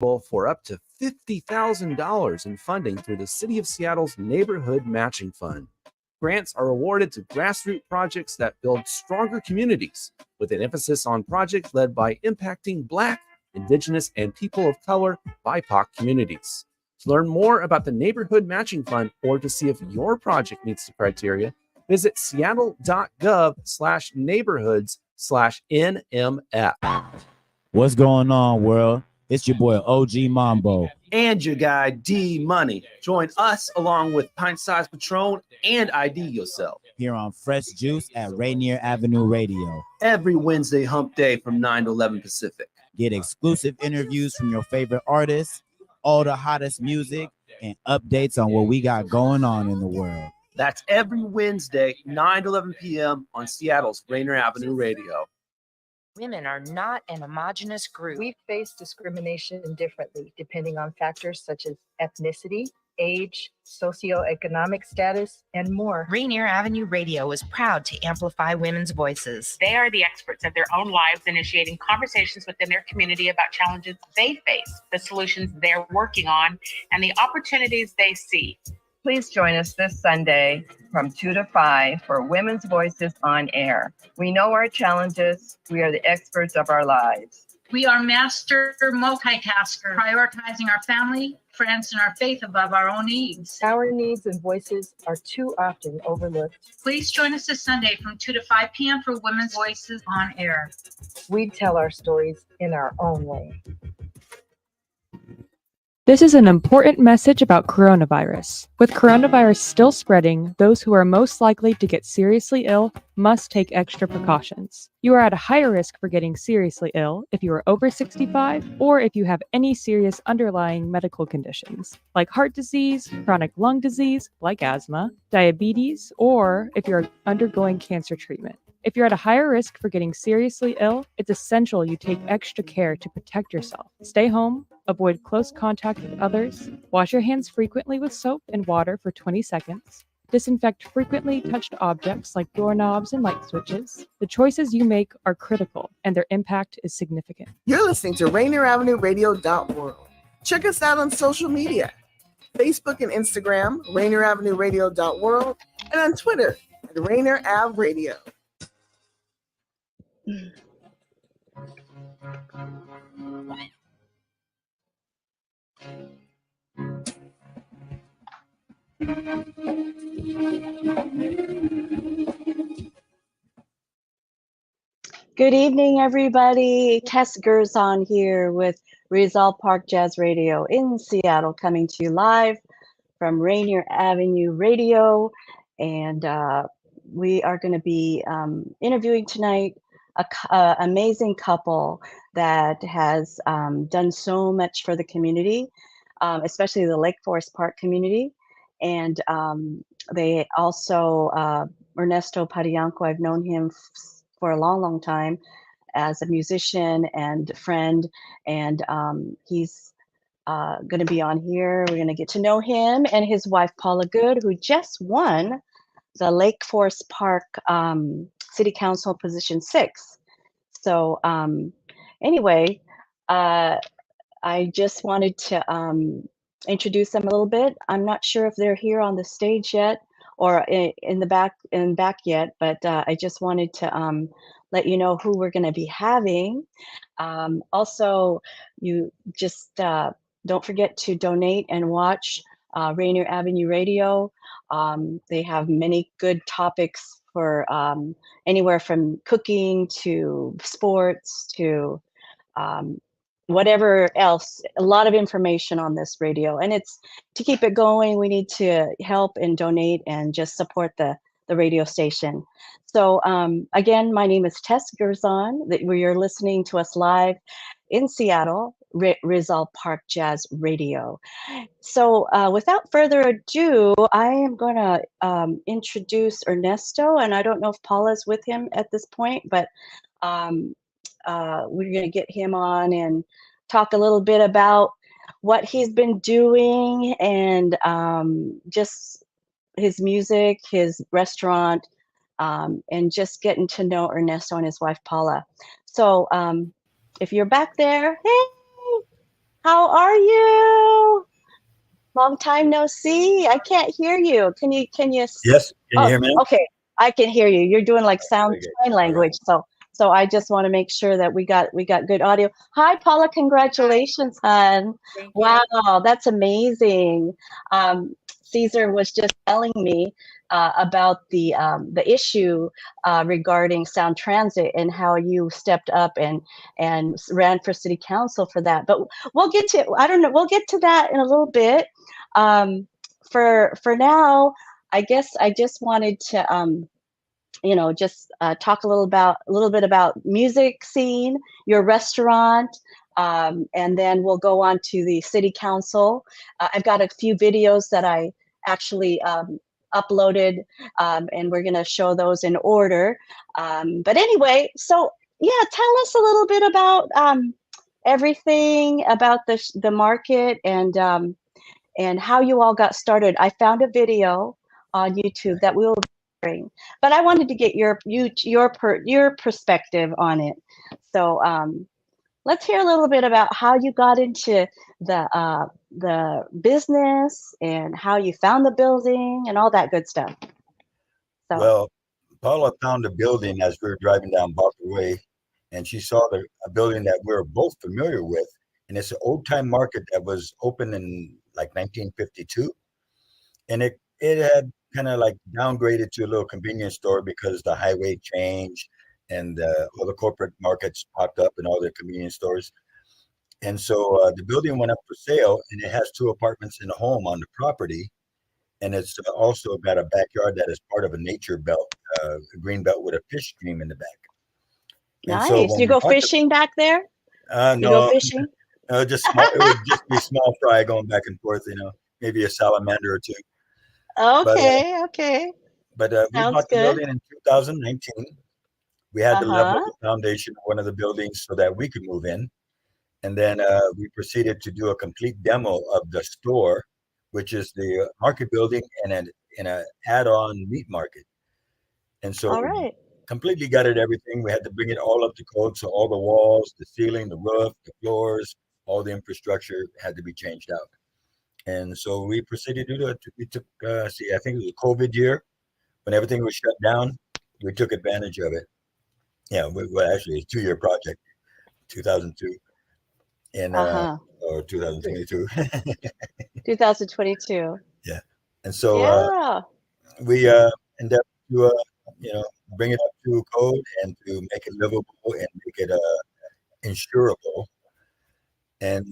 for up to $50,000 in funding through the City of Seattle's Neighborhood Matching Fund. Grants are awarded to grassroots projects that build stronger communities, with an emphasis on projects led by impacting Black, Indigenous, and people of color BIPOC communities. To learn more about the Neighborhood Matching Fund or to see if your project meets the criteria, visit seattle.gov/neighborhoods/NMF. What's going on, world? It's your boy OG Mambo. And your guy D Money. Join us along with Pint Size Patron and ID Yourself Here on Fresh Juice at Rainier Avenue Radio. every Wednesday hump day from 9 to 11 Pacific. Get exclusive interviews from your favorite artists, all the hottest music, and updates on what we got going on in the world. That's every Wednesday, 9 to 11 p.m. on Seattle's Rainier Avenue Radio. Women are not an homogenous group. We face discrimination differently depending on factors such as ethnicity, age, socioeconomic status, and more. Rainier Avenue Radio is proud to amplify women's voices. They are the experts of their own lives, initiating conversations within their community about challenges they face, the solutions they're working on, and the opportunities they see. Please join us this Sunday from 2 to 5 for Women's Voices on Air. We know our challenges. We are the experts of our lives. We are master multitaskers, prioritizing our family, friends, and our faith above our own needs. Our needs and voices are too often overlooked. Please join us this Sunday from 2 to 5 p.m. for Women's Voices on Air. We tell our stories in our own way. This is an important message about coronavirus. With coronavirus still spreading, those who are most likely to get seriously ill must take extra precautions. You are at a higher risk for getting seriously ill if you are over 65 or if you have any serious underlying medical conditions, like heart disease, chronic lung disease, like asthma, diabetes, or if you're undergoing cancer treatment. If you're at a higher risk for getting seriously ill, it's essential you take extra care to protect yourself. Stay home, avoid close contact with others, wash your hands frequently with soap and water for 20 seconds, disinfect frequently touched objects like doorknobs and light switches. The choices you make are critical, and their impact is significant. You're listening to Rainier Avenue Radio.world. Check us out on social media, Facebook and Instagram, Rainier Avenue Radio.world, and on Twitter at Rainier Ave Radio. Good evening, everybody. Tess Guerzon here with Rizal Park Jazz Radio in Seattle, coming to you live from Rainier Avenue Radio. And we are going to be interviewing tonight an amazing couple that has done so much for the community, especially the Lake Forest Park community. And they also, Ernesto Padiangco, I've known him for a long, long time as a musician and friend. And he's going to be on here. We're going to get to know him and his wife, Paula Goode, who just won the Lake Forest Park City Council Position 6. So anyway, I just wanted to introduce them a little bit. I'm not sure if they're here on the stage yet or in the back yet, but I just wanted to let you know who we're going to be having. Also, you just don't forget to donate and watch Rainier Avenue Radio. They have many good topics for anywhere from cooking to sports to whatever else. A lot of information on this radio, and it's to keep it going. We need to help and donate and just support the radio station. So again, my name is Tess Guerzon. You're listening to us live in Seattle, Rizal Park Jazz Radio. So without further ado, I am going to introduce Ernesto, and I don't know if Paula's with him at this point, but we're going to get him on and talk a little bit about what he's been doing and just his music, his restaurant, and just getting to know Ernesto and his wife, Paula. So if you're back there, hey, How are you? Long time no see. I can't hear you. Yes, can you Oh, hear me now? okay. I can hear you. You're doing like sign Very good. All right. language. So I just want to make sure that we got good audio. Hi, Paula. Congratulations, hon. Thank you. Wow, that's amazing. Caesar was just telling me about the issue regarding Sound Transit and how you stepped up and ran for city council for that. But we'll get to we'll get to that in a little bit. For now, I guess I just wanted to just talk a little bit about music scene, your restaurant, and then we'll go on to the city council. I've got a few videos that I actually uploaded, and we're gonna show those in order. But anyway, so yeah, tell us a little bit about everything about the market and how you all got started. I found a video on YouTube that we'll bring, but I wanted to get your perspective on it. So let's hear a little bit about how you got into the business and how you found the building and all that good stuff. So Well, Paula found a building as we were driving down Barker Way, and she saw a building that we were both familiar with. And it's an old time market that was open in like 1952. And it had kind of like downgraded to a little convenience store because the highway changed and all the corporate markets popped up and all the convenience stores. And so the building went up for sale, and it has 2 apartments and a home on the property. And it's also got a backyard that is part of a nature belt, a green belt with a fish stream in the back. And so nice. when You we go bought fishing back there? You go no, fishing? just small. It would just be small fry going back and forth, maybe a salamander or 2. But Okay. we Sounds bought the good. building in 2019. We had to level Uh-huh. the foundation of one of the buildings so that we could move in. And then we proceeded to do a complete demo of the store, which is the market building and an add-on meat market. And so All right. completely gutted everything. We had to bring it all up to code. So all the walls, the ceiling, the roof, the floors, all the infrastructure had to be changed out. And so we proceeded to do it. We took, I think it was a COVID year when everything was shut down. We took advantage of it. Yeah, well, actually, it's a 2-year project, 2002 and Uh-huh. or 2022. 2022. Yeah, and so Yeah. we endeavored to bring it up to code and to make it livable and make it insurable. And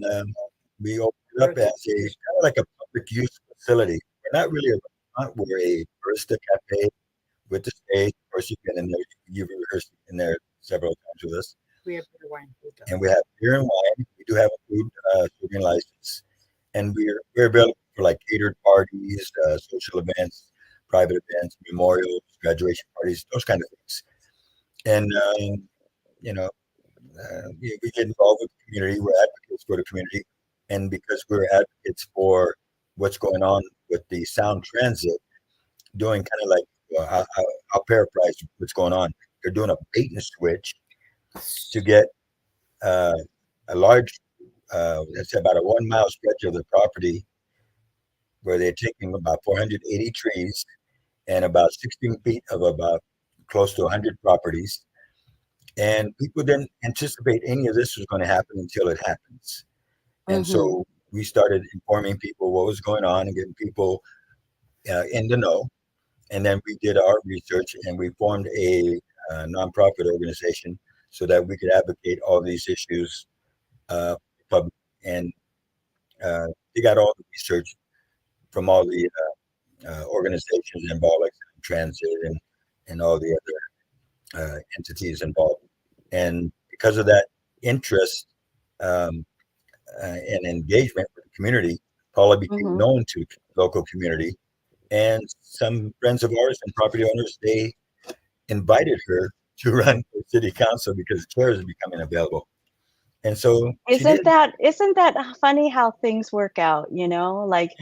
we opened it up as a kind of like a public use facility. We're not really a restaurant. We're a barista cafe with the stage. Of course, you've been in there. You've rehearsed in there several times with us. We have beer, wine, food. And we have beer and wine. We do have a food serving license, and we're available for like catered parties, social events, private events, memorials, graduation parties, those kind of things. And we get involved with the community. We're advocates for the community, and because we're advocates for what's going on with the Sound Transit, doing kind of like I'll paraphrase what's going on. They're doing a bait and switch to get a large, let's say about a 1-mile stretch of the property where they're taking about 480 trees and about 16 feet of about close to 100 properties. And people didn't anticipate any of this was going to happen until it happens. And so we started informing people what was going on and getting people in the know. And then we did our research and we formed a nonprofit organization so that we could advocate all these issues public. And they got all the research from all the organizations involved, like Transit and all the other entities involved. And because of that interest and engagement with the community, Paula became known to the local community. And some friends of ours and property owners, they invited her to run for city council because chairs are becoming available. And so isn't that funny how things work out, like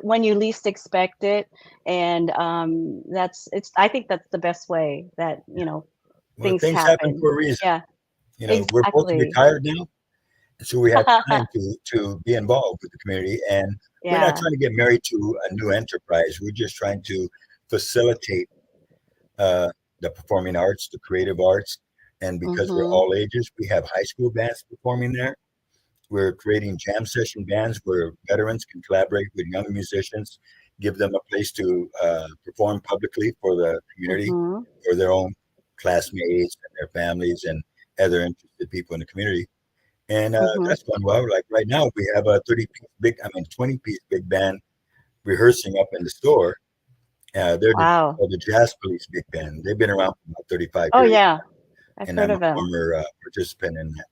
when you least expect it. And I think that's the best way that, things happen for a reason. Yeah. We're both retired now. So we have time to be involved with the community, and we're not trying to get married to a new enterprise. We're just trying to facilitate the performing arts, the creative arts, and because we're all ages, we have high school bands performing there. We're creating jam session bands where veterans can collaborate with young musicians, give them a place to perform publicly for the community, for their own classmates and their families and other interested people in the community. And that's going well. Like right now, we have a 20-piece big band rehearsing up in the store. They're the Jazz Police Big Band. They've been around for about 35 years. Oh, yeah. I've and heard I'm of them. a former participant in that.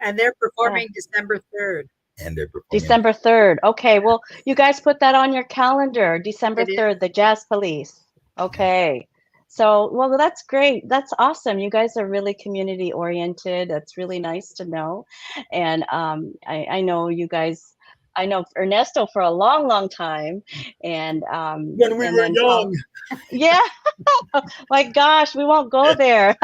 And they're performing December 3rd. And they're performing December 3rd. Okay. Well, you guys put that on your calendar. December 3rd, the Jazz Police. Okay. So, well, that's great. That's awesome. You guys are really community oriented. That's really nice to know. And I know you guys, I know Ernesto for a long, long time. And when we were young. Yeah. My gosh, we won't go there.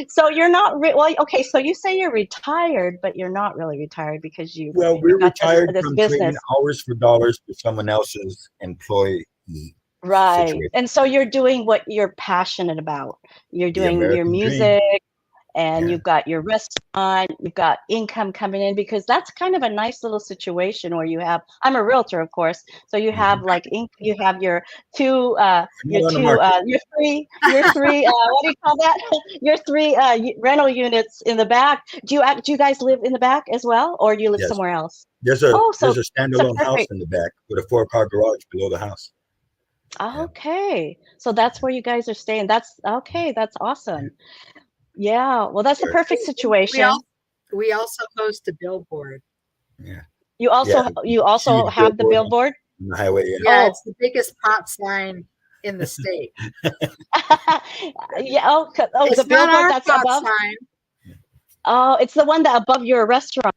So you're not well. Okay, so you say you're retired, but you're not really retired because you. Well, we're retired this from business. trading hours for dollars for someone else's employee. Right. Situation. And so you're doing what you're passionate about. You're doing your music and you've got your restaurant, you've got income coming in, because that's kind of a nice little situation where you have, I'm a realtor, of course. So you have like, you have your three, what do you call that? Your three rental units in the back. Do you guys live in the back as well? Or do you live somewhere else? There's a standalone house in the back with a 4-car garage below the house. Okay. So that's where you guys are staying. That's okay. That's awesome. Yeah. Well, that's the perfect situation. We also host a billboard. Yeah. You also have the billboard? On the highway, Yeah, it's the biggest pot sign in the state. Yeah. It's the billboard not our that's pot above. sign. Oh, it's the one that above your restaurant.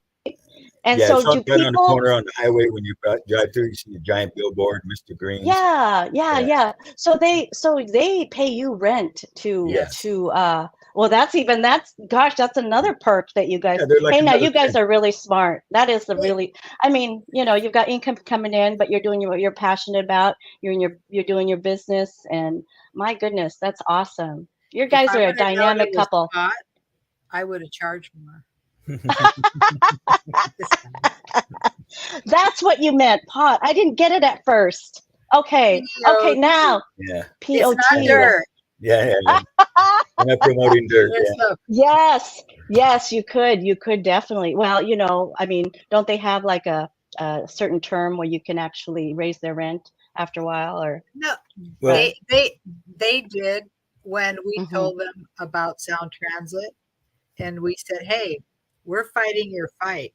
And so it's do people on the corner on the highway when you drive through, you see a giant billboard, Mr. Green. Yeah. So they pay you rent well, that's another perk that you guys, you guys are really smart. That is you've got income coming in, but you're doing what you're passionate about. You're doing your business, and my goodness, that's awesome. You guys are a dynamic couple. Pot, I would have charged more. That's what you meant, pot. I didn't get it at first. Okay, now. Yeah. P-O-T. It's not dirt. Yeah. I'm not promoting dirt. Yes, you could definitely. Well, don't they have like a certain term where you can actually raise their rent after a while, or? No, they did when we told them about Sound Transit, and we said, hey, we're fighting your fight,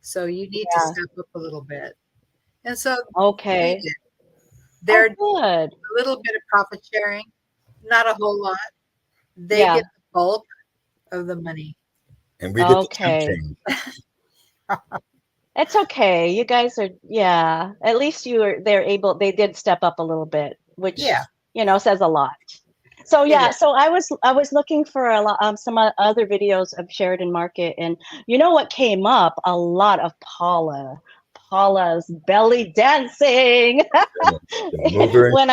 so you need to step up a little bit. And so they're good. A little bit of profit sharing, not a whole lot. They get the bulk of the money, and we get the change. It's okay. You guys are at least they did step up a little bit, which says a lot. So so I was looking for some other videos of Sheridan Market, and what came up? A lot of Paula's belly dancing. when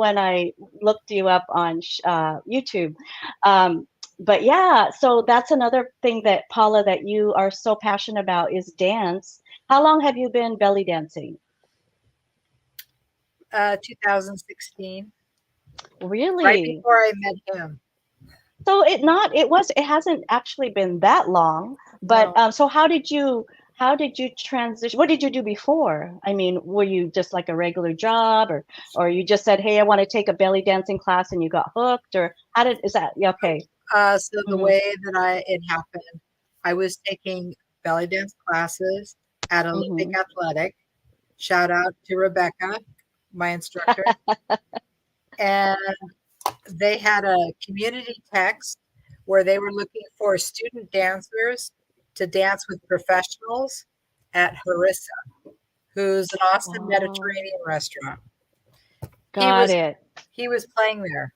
I looked you up on YouTube. But so that's another thing that Paula, that you are so passionate about, is dance. How long have you been belly dancing? 2016. Really? Right before I met him. So it hasn't actually been that long, but No. So how did you transition? What did you do before? I mean, were you just like a regular job, or you just said, hey, I want to take a belly dancing class, and you got hooked, or is that okay? So the way that it happened, I was taking belly dance classes at Olympic Athletic. Shout out to Rebecca, my instructor. And they had a community text where they were looking for student dancers to dance with professionals at Harissa, who's an awesome Mediterranean restaurant. Got it. He was playing there.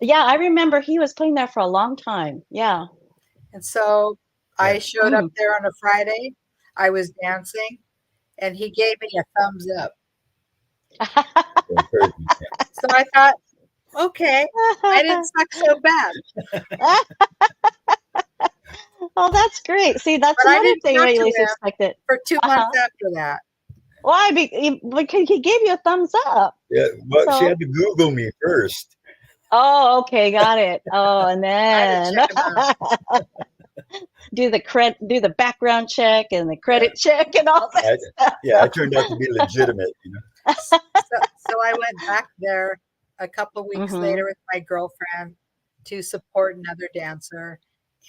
Yeah, I remember he was playing there for a long time. Yeah. And so I Yeah. showed up there on a Friday. I was dancing, and he gave me a thumbs up. So I thought, okay, I didn't suck so bad. Oh, that's great. See, that's But I another didn't thing talk I to least him expected. for 2 months after that. Why? Because he gave you a thumbs up. Yeah, well, she So- had to Google me first. Oh, okay, got it. Oh, and I had to then check him out. do the background check and the credit check and all that stuff. I turned out to be legitimate, you know. So I went back there a couple of weeks Mhm. later with my girlfriend to support another dancer,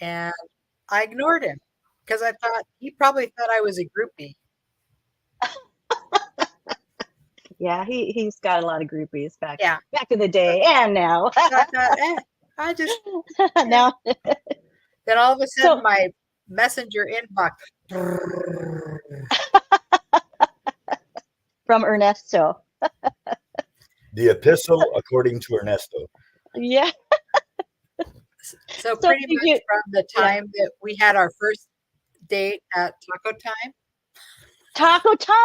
and I ignored him because I thought he probably thought I was a groupie. Yeah, he's got a lot of groupies back Yeah. back in the day and now. So I thought, I just Now then all of a sudden So- my messenger inbox. from Ernesto. The epistle according to Ernesto. Yeah. So So pretty did much you- from the time that we had our first date at Taco Time. Taco Time?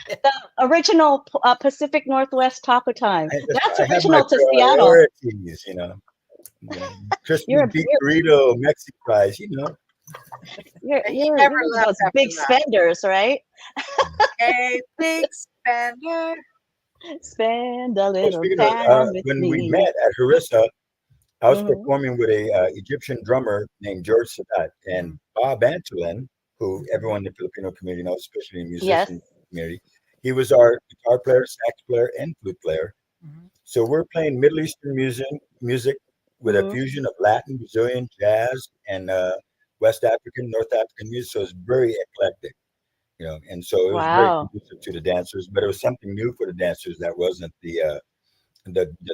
The original Pacific Northwest Taco Time. That's I have original my to Seattle. priorities, you know. Crispy You're a- beef burrito, Mexican fries, you know. He never you're left those after big that. spenders, right? A big spender. Spend a Oh, little speaking of, time with when me. we met at Harissa, I was Mhm. performing with a Egyptian drummer named George Sadat, and Bob Antolin, who everyone in the Filipino community knows, especially in the Yes. musician community. He was our guitar player, sax player, and flute player. So we're playing Middle Eastern music with a Mhm. fusion of Latin, Brazilian, jazz, and West African, North African music. So it's very eclectic, you know. And so it was very Wow. conducive to the dancers, but it was something new for the dancers that wasn't the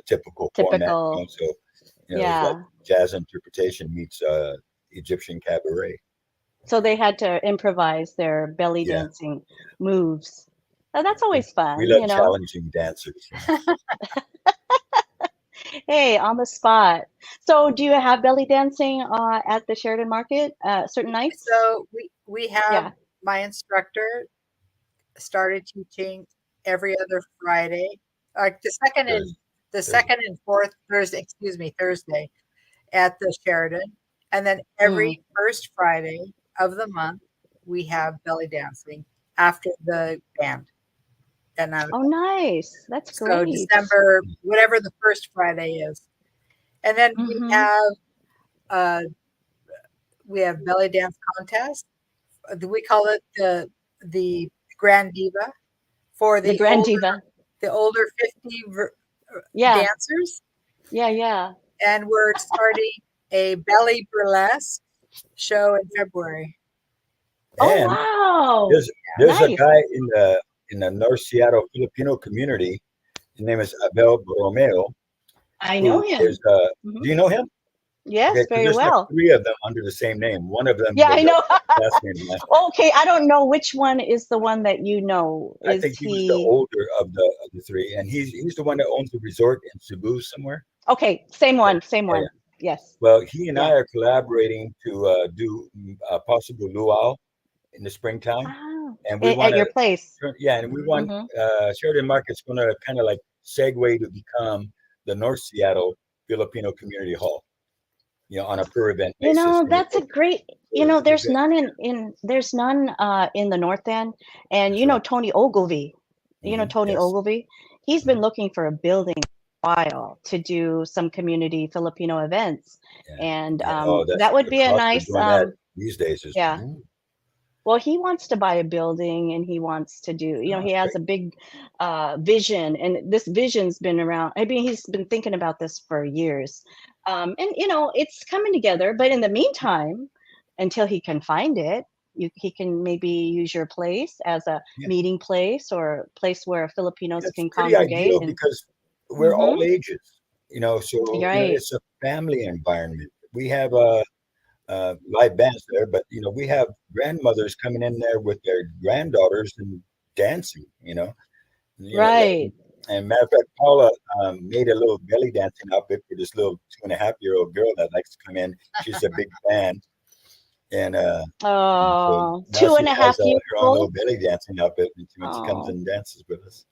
typical format. Typical. You know? So you know, Yeah. it was like jazz interpretation meets Egyptian cabaret. So they had to improvise their belly Yeah. dancing moves. Oh, that's always fun, We love you know. challenging dancers. Hey, on the spot. So do you have belly dancing at the Sheridan Market certain nights? So we have Yeah. my instructor started teaching every other Friday, like the second and fourth Thursday at the Sheridan, and then every first Friday of the month we have belly dancing after the band. And Oh, nice. That's so great. December, whatever the first Friday is, and then we have belly dance contest. We call it the Grand Diva for The Grand older, Diva. the older 50 Yeah. dancers, Yeah. and we're starting a belly burlesque show in February. Oh, And wow. there's a Nice. guy in the North Seattle Filipino community. His name is Abel Romeo. I know who him. is, Do you know him? Yes, Okay, 'cause very there's well. like 3 of them under the same name. One of them Yeah, I was know. a classmate of mine. Okay, I don't know which one is the one that you know. I Is think he was the older of the 3, and he's the one that owns the resort in Cebu somewhere. Okay, same one. Yeah. Yes. Well, he and I are collaborating to do a possible luau in the springtime, Wow. and we At want your place. Yeah, and we want Sheridan Market's going to kind of like segue to become the North Seattle Filipino Community Hall. You know, on a per event You basis. know, that's a great. You know, there's event. none in the North End, and you know Tony Ogilvy. You know Tony yes. Ogilvy. He's been looking for a building for a while to do some community Filipino events, and that would be a cost of nice. doing that these days is Yeah. Well, he wants to buy a building, and he wants to do. You know, he has a big vision, and this vision's been around. I mean, he's been thinking about this for years, and you know, it's coming together. But in the meantime, until he can find it, he can maybe use your place as a meeting place or a place where Filipinos can pretty congregate. ideal because we're all ages, you know, so you know, Right. it's a family environment. We have live bands there, but you know, we have grandmothers coming in there with their granddaughters and dancing, you know. You know, Right. and matter of fact, Paula made a little belly dancing outfit for this little 2.5-year-old girl that likes to come in. She's a big fan. And Oh, now two she and a has half years her own little old. belly dancing outfit when she comes Oh, and dances with us.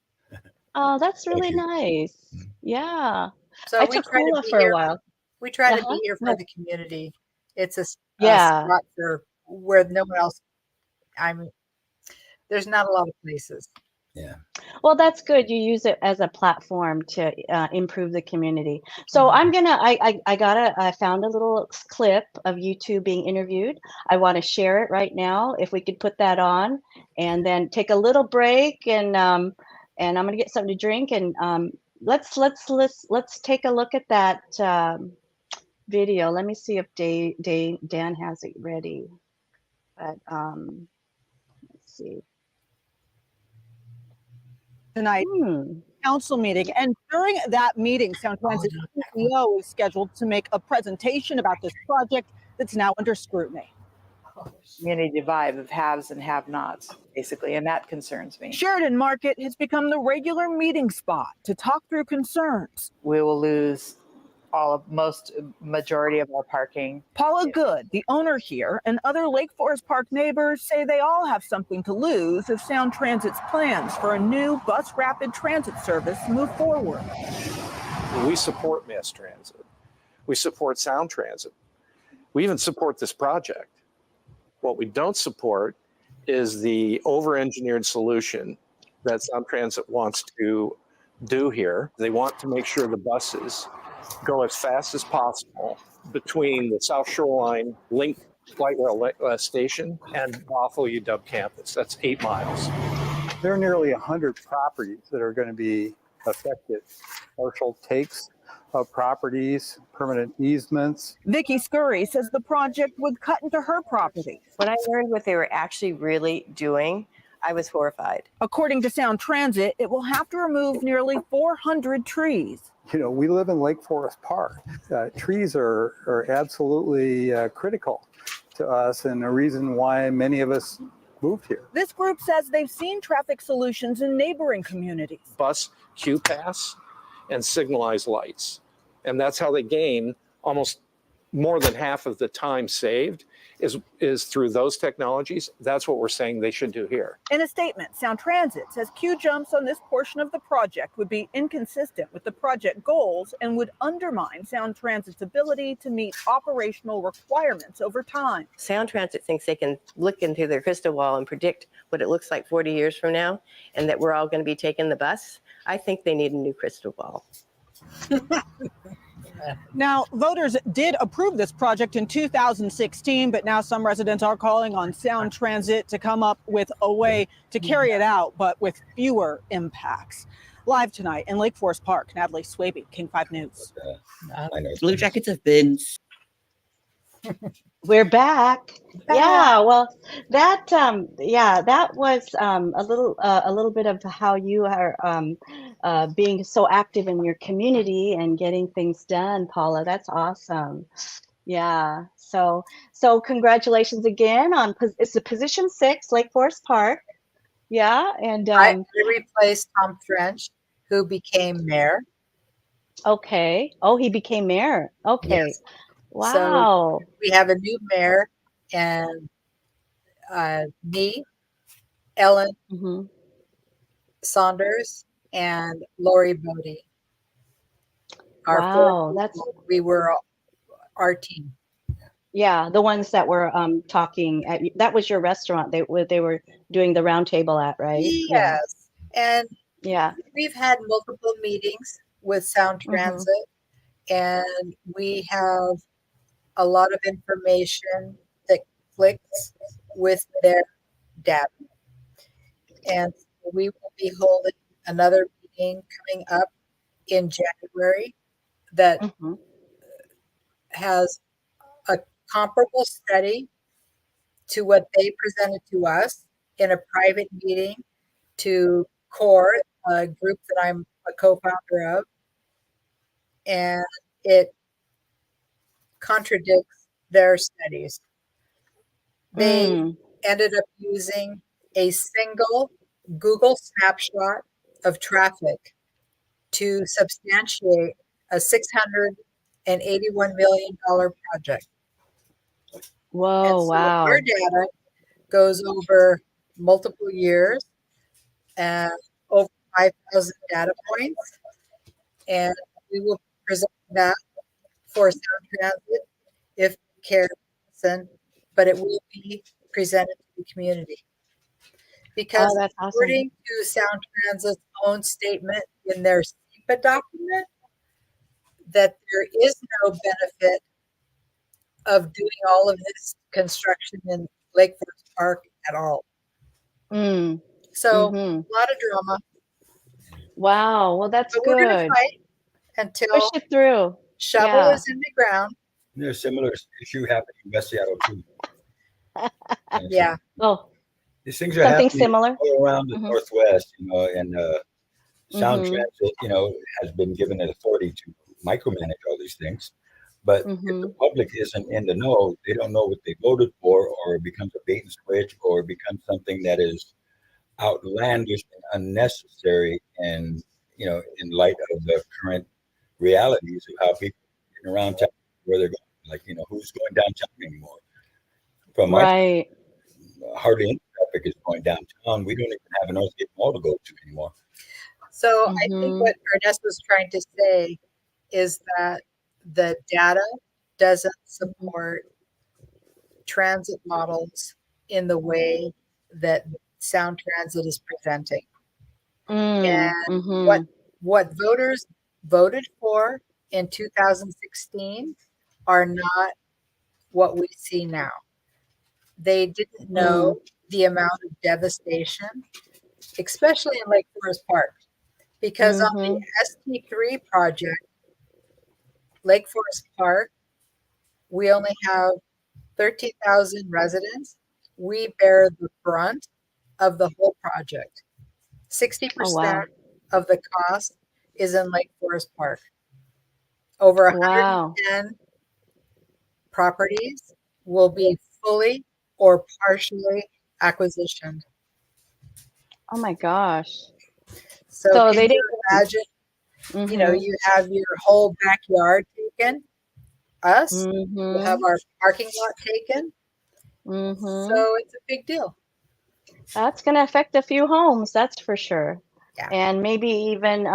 oh, that's Thank really you. nice. Yeah. So I we took try to hula be for a here. while. We try to Uh-huh. be here for No. the community. It's a Yeah. spot for where no one else. There's not a lot of places. Yeah. Well, that's good. You use it as a platform to improve the community. So I'm gonna. I found a little clip of you two being interviewed. I want to share it right now. If we could put that on, and then take a little break, and I'm gonna get something to drink, and let's take a look at that video. Let me see if Dan has it ready. But let's see. Tonight council meeting, and during that meeting, Sound Transit CEO is scheduled to make a presentation about this project that's now under scrutiny. Community divide of haves and have-nots, basically, and that concerns me. Sheridan Market has become the regular meeting spot to talk through concerns. We will lose majority of our parking. Paula Goode, the owner here, and other Lake Forest Park neighbors say they all have something to lose if Sound Transit's plans for a new bus rapid transit service move forward. We support mass transit. We support Sound Transit. We even support this project. What we don't support is the over-engineered solution that Sound Transit wants to do here. They want to make sure the buses go as fast as possible between the South Shoreline Link Light Rail Station and Buffalo UW campus. That's 8 miles. There are nearly 100 properties that are going to be affected. Partial takes of properties, permanent easements. Vicki Scurry says the project would cut into her property. When I learned what they were actually really doing, I was horrified. According to Sound Transit, it will have to remove nearly 400 trees. You know, we live in Lake Forest Park. Trees are absolutely critical to us and a reason why many of us moved here. This group says they've seen traffic solutions in neighboring communities. Bus queue pass and signalized lights. And that's how they gain almost more than half of the time saved is through those technologies. That's what we're saying they should do here. In a statement, Sound Transit says queue jumps on this portion of the project would be inconsistent with the project goals and would undermine Sound Transit's ability to meet operational requirements over time. Sound Transit thinks they can look into their crystal ball and predict what it looks like 40 years from now, and that we're all going to be taking the bus. I think they need a new crystal ball. Now, voters did approve this project in 2016, but now some residents are calling on Sound Transit to come up with a way to carry it out, but with fewer impacts. Live tonight in Lake Forest Park, Natalie Swaby, King 5 News. Blue Jackets have been... We're back. Yeah, well, that was a little bit of how you are being so active in your community and getting things done, Paula. That's awesome. Yeah. So congratulations again on it's the position 6, Lake Forest Park. Yeah, and I replaced Tom French, who became mayor. Okay. Oh, he became mayor. Okay. Yes. Wow. So we have a new mayor, and me, Ellen Saunders, and Lori Bodie. Wow, we were our team. Yeah, the ones that were talking at, that was your restaurant. They were doing the round table at, right? Yes, and yeah, we've had multiple meetings with Sound Transit, and we have a lot of information that clicks with their data. And we will be holding another meeting coming up in January that has a comparable study to what they presented to us in a private meeting to CORE, a group that I'm a co-founder of. And it contradicts their studies. They ended up using a single Google snapshot of traffic to substantiate a $681 million project. Whoa, So wow. our data goes over multiple years and over 5,000 data points. And we will present that for Sound Transit if you care to listen, but it will be presented to the community. Because that's awesome. according to Sound Transit's own statement in their SEPA document, that there is no benefit of doing all of this construction in Lake Forest Park at all. So a lot of drama. Wow. Well, that's But we're going to good. fight until Push it through. shovel Yeah. is in the ground. There's a similar issue happening in West Seattle too. Yeah. Oh, These things are something happening similar. all around the Northwest, and Sound Mhm. Transit, has been given an authority to micromanage all these things. But if the public isn't in the know, they don't know what they voted for, or it becomes a bait and switch, or it becomes something that is outlandish and unnecessary, and in light of the current realities of how people are getting around town, where they're going, like who's going downtown anymore. From our Right. hardly any traffic is going downtown. We don't even have an Northgate Mall to go to anymore. So I think what Ernesto was trying to say is that the data doesn't support transit models in the way that Sound Transit is presenting. And what voters voted for in 2016 are not what we see now. They didn't know the amount of devastation, especially in Lake Forest Park, because on the ST3 project, Lake Forest Park, we only have 13,000 residents. We bear the brunt of the whole project. 60% of the cost is in Lake Forest Park. Over 110 properties will be fully or partially acquisitioned. Oh my gosh. So So can they you imagine, you have your whole backyard taken, us, we'll have our parking lot taken. So it's a big deal. That's going to affect a few homes, that's for sure. Yeah. And maybe even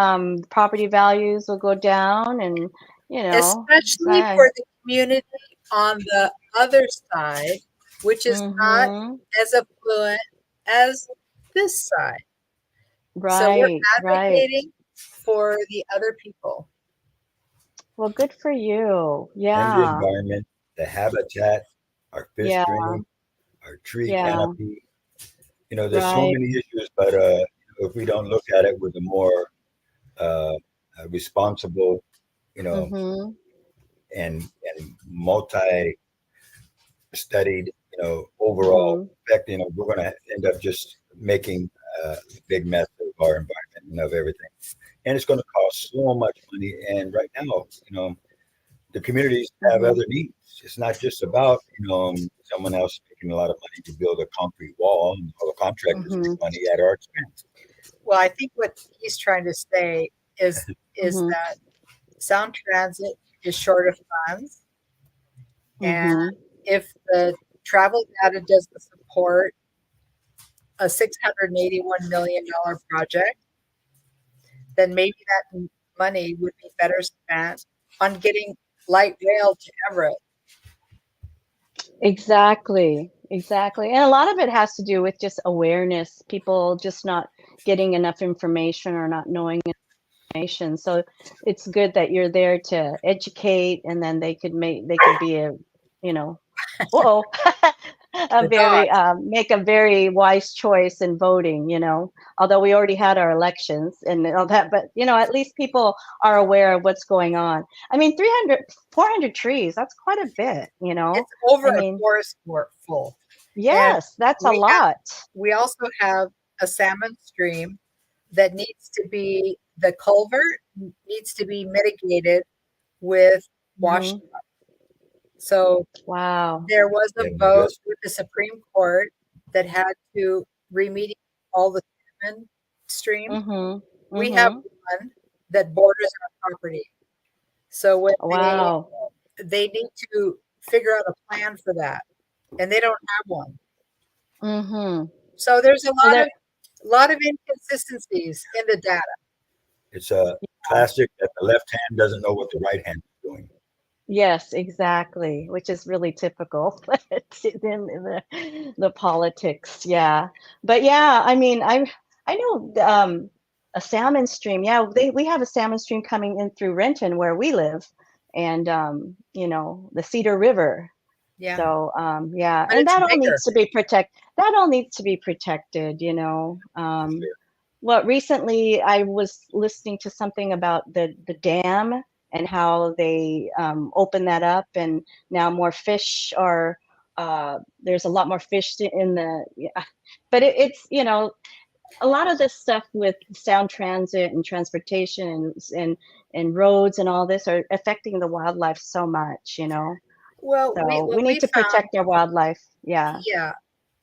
property values will go down, and especially for the community on the other side, which is not as affluent as this side. So we're advocating for the other people. Well, good for you. And the Yeah. environment, the habitat, our fish stream, our tree canopy. There's so many issues, but if we don't look at it with a more responsible, and multi-studied, overall effect, we're going to end up just making a big mess of our environment and of everything. And it's going to cost so much money. And right now, the communities have other needs. It's not just about, someone else making a lot of money to build a concrete wall and all the contractors make money at our expense. Well, I think what he's trying to say is that Sound Transit is short of funds. And if the travel data doesn't support a $681 million project, then maybe that money would be better spent on getting light rail to Everett. Exactly. And a lot of it has to do with just awareness, people just not getting enough information or not knowing information. So it's good that you're there to educate, and then they could be a, make a very wise choice in voting, although we already had our elections and all that, but at least people are aware of what's going on. I mean, 400 trees, that's quite a bit, It's over a forest full. Yes, And that's a lot. We also have a salmon stream that needs to be, the culvert needs to be mitigated with washed up. So there was a vote with the Supreme Court that had to remediate all the salmon streams. We have one that borders our property. So when they need to figure out a plan for that. and they don't have one. Mm-hmm. So there's a So lot of inconsistencies in the data. It's a classic that the left hand doesn't know what the right hand is doing. Yes, exactly, which is really typical in the politics. Yeah, but yeah, I mean, I know a salmon stream. Yeah, we have a salmon stream coming in through Renton where we live, and the Cedar River. Yeah. So yeah, But and it's that all bigger. needs to be protected. That all needs to be protected. Well, recently I was listening to something about the dam and how they opened that up, and now more fish are. There's a lot more fish in the. Yeah. But it's a lot of this stuff with sound transit and transportation and roads and all this are affecting the wildlife so much. Well, So what we need to found, protect our wildlife. Yeah. yeah,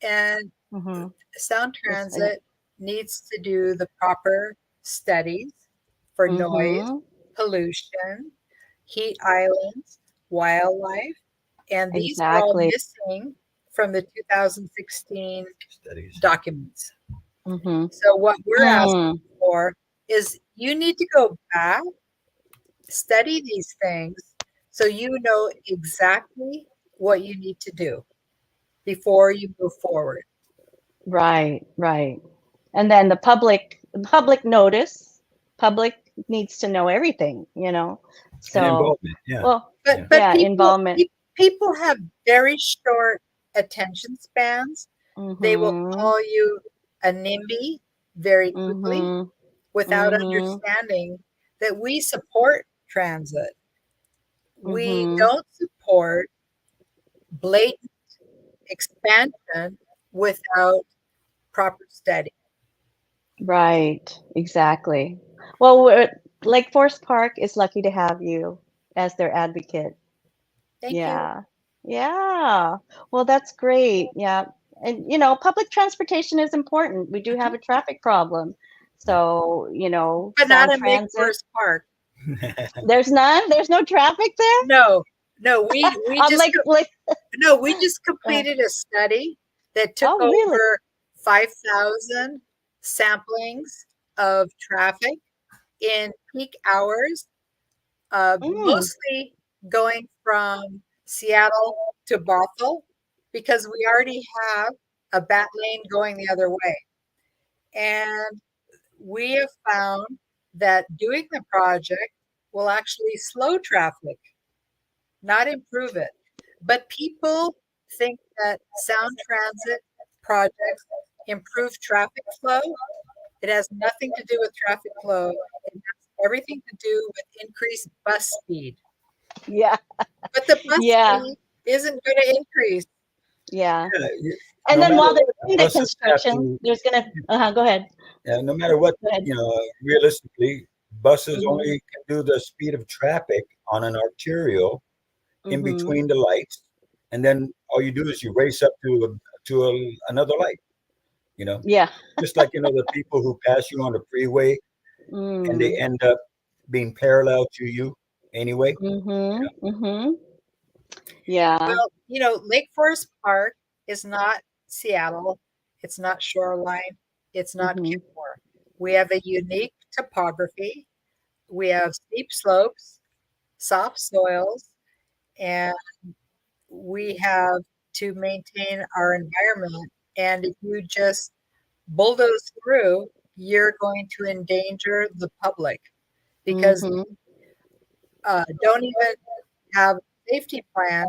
and Mm-hmm. Sound Transit needs to do the proper studies for noise, Mm-hmm. pollution, heat islands, wildlife, and these are all Exactly. missing from the 2016 Studies. documents. Mm-hmm. So what we're asking for is you need to go back, study these things, so you know exactly what you need to do before you move forward. Right. And then the public notice, public needs to know everything, And So, involvement, yeah. well, But yeah, people, involvement. people have very short attention spans. They will Mm-hmm. call you a NIMBY very quickly Mm-hmm. without Mm-hmm. understanding that we support transit. We Mm-hmm. don't support blatant expansion without proper study. Right. Exactly. Well, Lake Forest Park is lucky to have you as their advocate. Thank you. Yeah. Well, that's great. Yeah. And public transportation is important. We do have a traffic problem. So, But not Sound in Lake Transit. Forest Park. There's none? There's no traffic there? No, we I'm just completed a study that took Oh, really? over 5,000 samplings of traffic in peak hours, mostly going from Seattle to Bothell, because we already have a bat lane going the other way. And we have found that doing the project will actually slow traffic, not improve it. But people think that sound transit projects improve traffic flow. It has nothing to do with traffic flow. It has everything to do with increased bus speed. Yeah. But the bus Yeah. speed isn't going to increase. Yeah. Yeah, And no then while matter they're doing what, the buses have construction, to- there's gonna go ahead. Yeah, no matter what, Go ahead. realistically, buses Mhm. only can do the speed of traffic on an arterial in Mhm. between the lights, and then all you do is you race up to another light. Yeah. Just like the people who pass you on the freeway and they Mm. end up being parallel to you anyway. Mhm. Mhm. Yeah. Well, Lake Forest Park is not Seattle. It's not Shoreline. It's not Mhm. Kenmore. We have a unique topography. We have steep slopes, soft soils, and we have to maintain our environment. And if you just bulldoze through, you're going to endanger the public because Mhm. don't even have a safety plan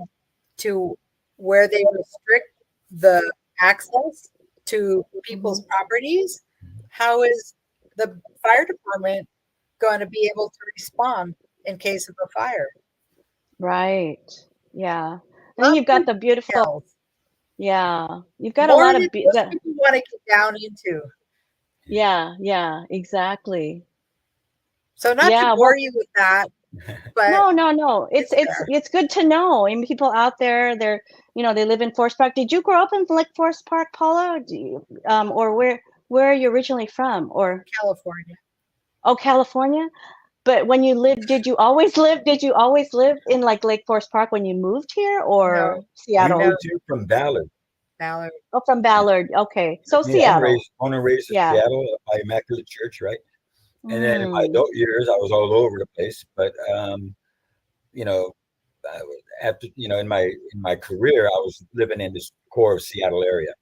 to where they restrict the access to people's properties. How is the fire department going to be able to respond in case of a fire? Right. Yeah. And then you've got the beautiful. Details. Yeah. You've got a More lot than of. most people want to get down into. Yeah. Yeah. Exactly. So not Yeah, to bore well- you with that, but No. It's good to know. And people out there, they live in Forest Park. Did you grow up in Lake Forest Park, Paula? Do you, or where are you originally from? Or California. Oh, California. But when you lived, did you always live in like Lake Forest Park when you moved here, or No, Seattle? We moved here from Ballard. Ballard. Oh, from Ballard. Okay. So Yeah, Seattle. born and raised in Yeah. Seattle by Immaculate Church, right? And then in my Mm. adult years, I was all over the place. But you know, after in my career, I was living in this core of Seattle area.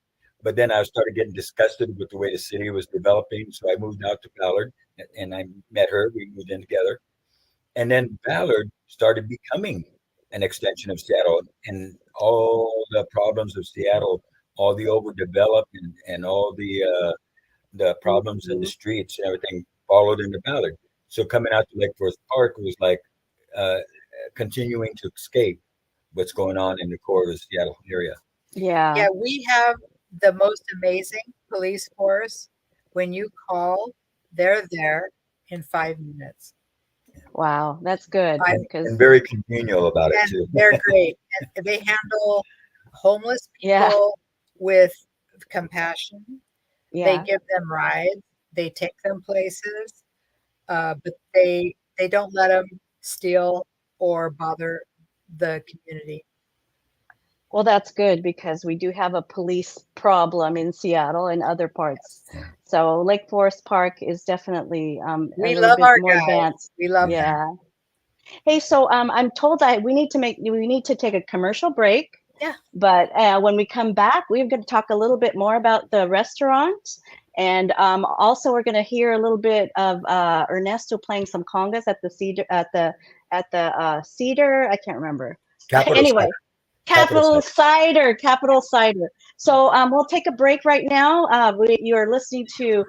But then I started getting disgusted with the way the city was developing, so I moved out to Ballard, and I met her. We moved in together, and then Ballard started becoming an extension of Seattle, and all the problems of Seattle, all the overdeveloped, and all the problems in the streets and everything followed into Ballard. So coming out to Lake Forest Park was like continuing to escape what's going on in the core of the Seattle area. Yeah. Yeah, we have the most amazing police force. When you call, they're there in 5 minutes. Wow, that's good. And very congenial about it And too. they're great. And they handle homeless people with compassion. Yeah. They give them rides. They take them places, but they don't let them steal or bother the community. Well, that's good because we do have a police problem in Seattle and other parts. So Lake Forest Park is definitely We a little love bit our more guys. advanced. We love them. Yeah. Hey, so I'm told that we need to take a commercial break. Yeah. But when we come back, we're going to talk a little bit more about the restaurant, and also we're going to hear a little bit of Ernesto playing some congas at the Cedar Cedar. I can't remember. Anyway. Capital Cider. So we'll take a break right now. You're listening to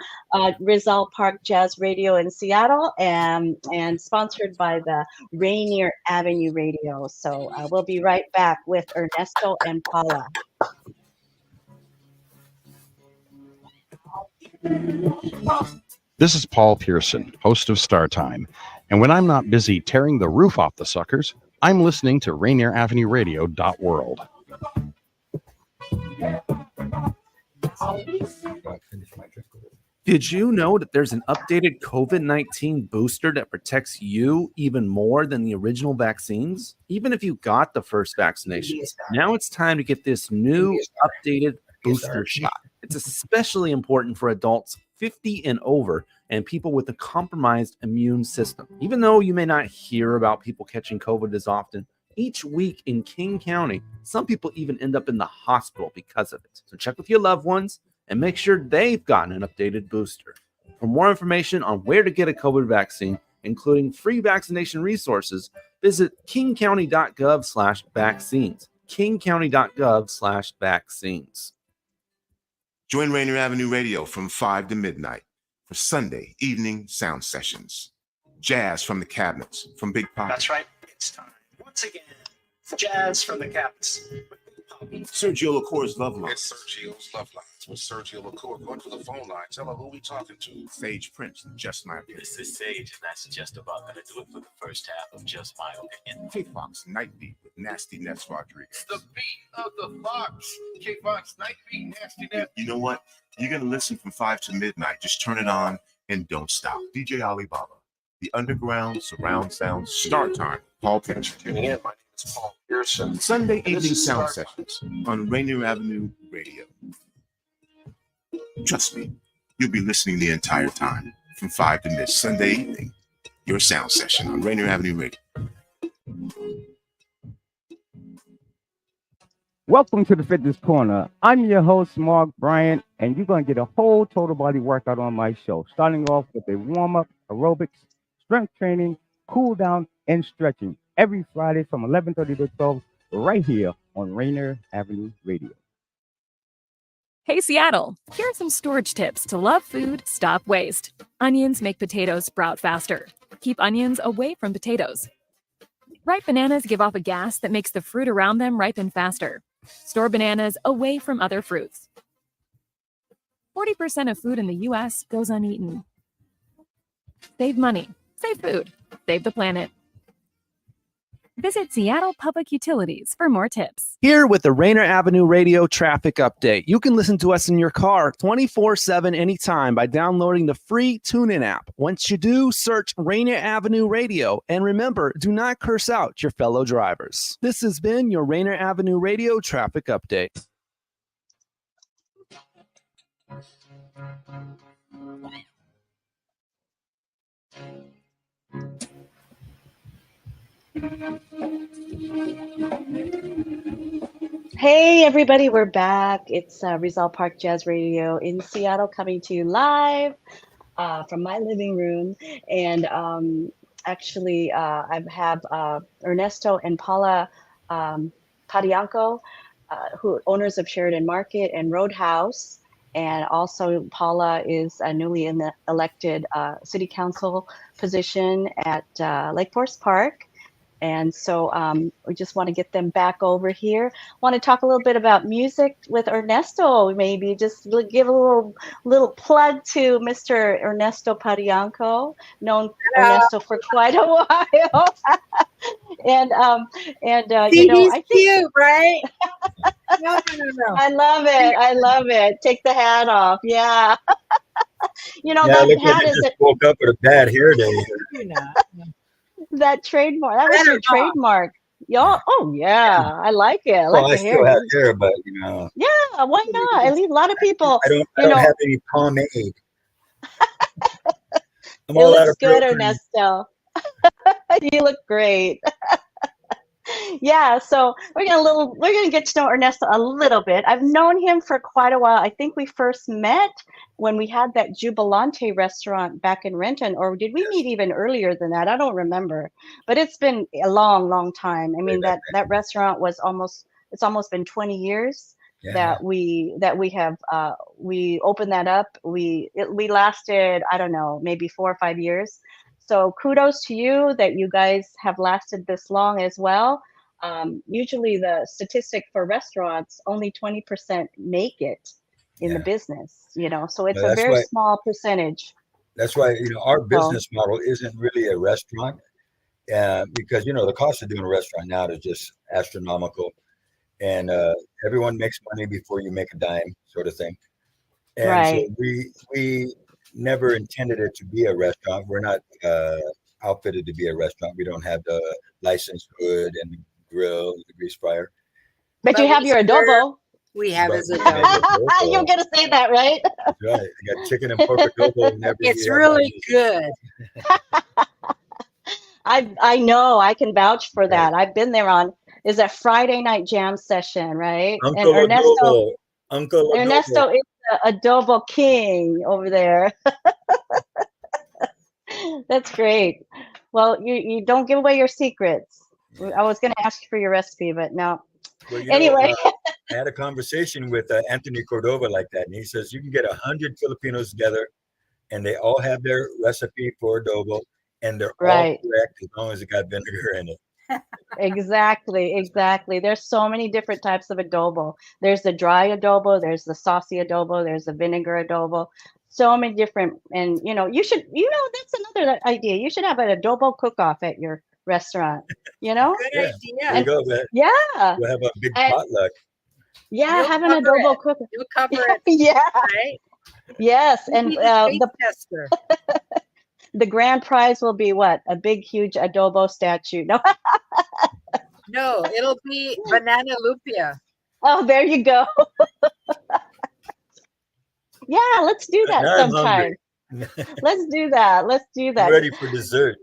Rizal Park Jazz Radio in Seattle, and sponsored by the Rainier Avenue Radio. So we'll be right back with Ernesto and Paula. This is Paul Pearson, host of Star Time. And when I'm not busy tearing the roof off the suckers, I'm listening to Rainier Avenue Radio.world. Did you know that there's an updated COVID-19 booster that protects you even more than the original vaccines? Even if you got the first vaccination, now it's time to get this new updated booster shot. It's especially important for adults 50 and over and people with a compromised immune system. Even though you may not hear about people catching COVID as often, each week in King County, some people even end up in the hospital because of it. So check with your loved ones and make sure they've gotten an updated booster. For more information on where to get a COVID vaccine, including free vaccination resources, visit kingcounty.gov/vaccines. kingcounty.gov/vaccines. Join Rainier Avenue Radio from 5 to midnight for Sunday evening sound sessions. Jazz from the cabinets from Big Pop. That's right. It's time. Once again, Jazz from the cabinets. Sergio LaCour's Love Lines. It's Sergio's Love Lines with Sergio LaCour. Go to the phone line. Tell her who we talking to. Sage Prince, Just My Opinion. This is Sage, and that's just about going to do it for the first half of Just My Opinion. K-Fox Night Beat with Nasty Ness Rodriguez. The beat of the Fox. K-Fox Night Beat, Nasty Ness. You know what? You're going to listen from 5 to midnight. Just turn it on and don't stop. DJ Alibaba, the underground surround sound start time. Paul Pearson. Tuning in. My name is Paul Pearson. Sunday evening sound sessions on Rainier Avenue Radio. Trust me, you'll be listening the entire time from 5 to midnight. Sunday evening, your sound session on Rainier Avenue Radio. Welcome to the Fitness Corner. I'm your host, Mark Bryant, and you're going to get a whole total body workout on my show, starting off with a warm-up, aerobics, strength training, cool down, and stretching every Friday from 11:30 to 12 right here on Rainier Avenue Radio. Hey, Seattle, here are some storage tips to love food, stop waste. Onions make potatoes sprout faster. Keep onions away from potatoes. Ripe bananas give off a gas that makes the fruit around them ripen faster. Store bananas away from other fruits. 40% of food in the U.S. goes uneaten. Save money, save food, save the planet. Visit Seattle Public Utilities for more tips. Here with the Rainier Avenue Radio traffic update. You can listen to us in your car 24/7 anytime by downloading the free TuneIn app. Once you do, search Rainier Avenue Radio. And remember, do not curse out your fellow drivers. This has been your Rainier Avenue Radio traffic update. Hey, everybody, we're back. It's Rizal Park Jazz Radio in Seattle, coming to you live from my living room. And actually, I have Ernesto and Paula Padiangco, who owners of Sheridan Market and Roadhouse. And also, Paula is a newly elected city council position at Lake Forest Park. And so we just want to get them back over here. Want to talk a little bit about music with Ernesto, maybe just give a little plug to Mr. Ernesto Padiangco, known Ernesto for quite a while. and you know, I think cute, right? No. I love it. Take the hat off. Yeah. You know, Yeah, that look, hat I is just woke up with a bad hair day. that trademark. That was your trademark. Yo, oh yeah, I like it. I like Well, I the still hair. have hair, but you know, Yeah, why not? At least a lot of people. I don't you know, have any pomade. I'm it all out looks of good, protein. Ernesto. You look great. Yeah, so we're gonna get to know Ernesto a little bit. I've known him for quite a while. I think we first met when we had that Jubilante restaurant back in Renton, or did we meet even earlier than that? I don't remember, but it's been a long time. I mean, that restaurant was almost been 20 years that we have we opened that up. We lasted, I don't know, maybe 4 or 5 years. So kudos to you that you guys have lasted this long as well. Usually the statistic for restaurants, only 20% make it in the business, you know, so it's a very small percentage. That's why, you know, our business model isn't really a restaurant because, you know, the cost of doing a restaurant now is just astronomical, and everyone makes money before you make a dime, sort of thing. And so we never intended it to be a restaurant. We're not outfitted to be a restaurant. We don't have the licensed hood and the grill and the grease fryer. But you have your adobo. We have his adobo. You're gonna say that, right? That's right. I got chicken and pork adobo. It's really good. I know. I can vouch for that. I've been there is a Friday night jam session, right? Uncle and Ernesto, Uncle Ernesto is the adobo king over there. That's great. Well, you don't give away your secrets. I was going to ask you for your recipe, but no. Well, anyway. I had a conversation with Anthony Cordova like that, and he says you can get 100 Filipinos together, and they all have their recipe for adobo, and they're all correct as long as it got vinegar in it. Exactly. There's so many different types of adobo. There's the dry adobo, there's the saucy adobo, there's the vinegar adobo. So many different, and that's another idea. You should have an adobo cook-off at your restaurant. Good idea. There you go, man. Yeah. We'll have a big potluck. Yeah, You'll have an adobo cook. You'll cover it. Yeah. Right? Yes, and the tester. The grand prize will be what? A big, huge adobo statue. No. No, it'll be banana lumpia. Oh, there you go. Yeah, let's do that sometime. Let's do that. I'm ready for dessert.